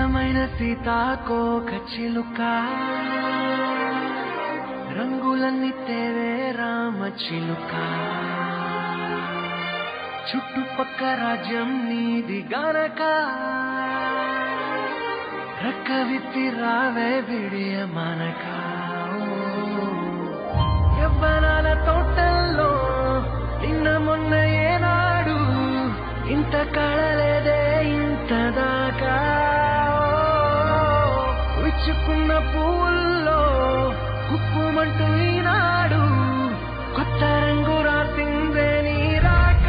అందమైన సీతాకోక చిలుక రంగులన్నీ తేవే రామ చిలుక చుట్టుపక్క రాజ్యం నీది గనక రక్క విప్పి రావే విడియ మనక యవ్వనాల తోటల్లో నిన్న మొన్న ఏనాడు ఇంత కళలేదే ఇంత దాకా విచ్చుకున్న పూల్లో కుప్పుమంటూ ఈనాడు కొత్త రంగు రాసిందే నీ రాక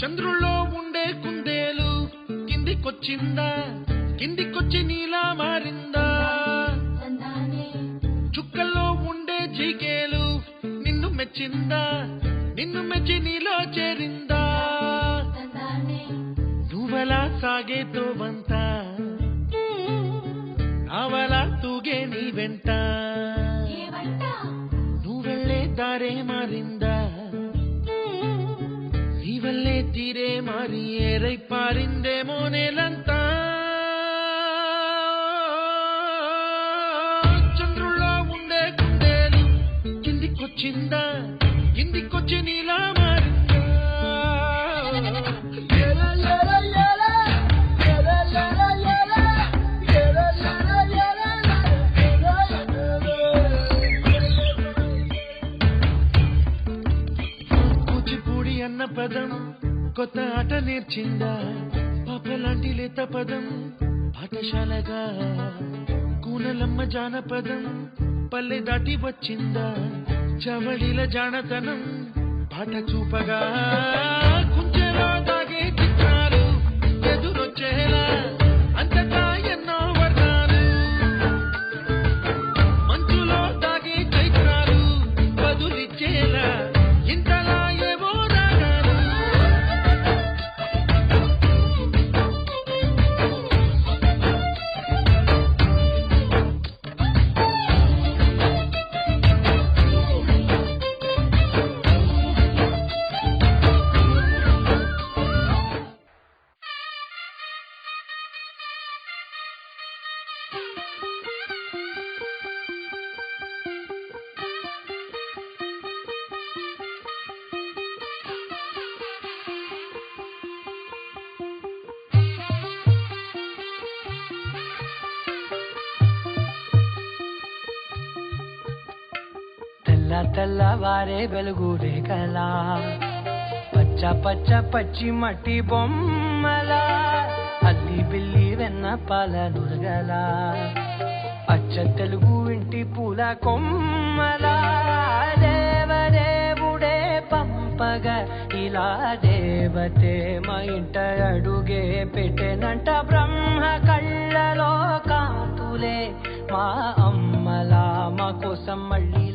చంద్రుల్లో ఉండే కుందేలు కిందికొచ్చిందా కిందికొచ్చి నీలా మారిందా చుక్కల్లో ఉండే జీకేలు నిన్ను మెచ్చిందా నిన్ను మెచ్చి నీలో చేరిందా నువ్వలా సాగే తోవంత నావలా తూగే నీ వెంట నువ్వెళ్ళే దారే మారిందా నీవల్లే తీరే మారి ఏరై పారిందేమో నేలంతా చంద్రుల్లో ఉండే కుందేలు కిందికొచ్చిందా కిందికొచ్చి నీలా మారిందా కూచిపూడి అన్న పదం కొత్త ఆట నేర్చిందా పాపలాంటి లేత పదం పాఠశాలగా కూనలమ్మ జానపదం పల్లె దాటి వచ్చిందా చవడిల జానతనం పాట చూపగా కుంచెలో దాగే చిత్రాలు ఎదురొచ్చేలా అంతటా ఎన్నో వర్ణాలు మంచులో దాగే చైత్రాలు బదులిచ్చేలా ఇంతలా ఏవో రాగాలు తెల్లవారే వెలుగు రేఖలా పచ్చ పచ్చ పచ్చి మట్టి బొమ్మలా అల్లి బిల్లి వెన్న పాల నురగలా అచ్చ తెలుగు ఇంటి పూల కొమ్మలా దేవదేవుడే పంపగా ఇలా దేవతే మా ఇంట అడుగే పెట్టెనంట బ్రహ్మ కళ్ళలో కాతులే మా అమ్మలా మా కోసం మళ్ళీ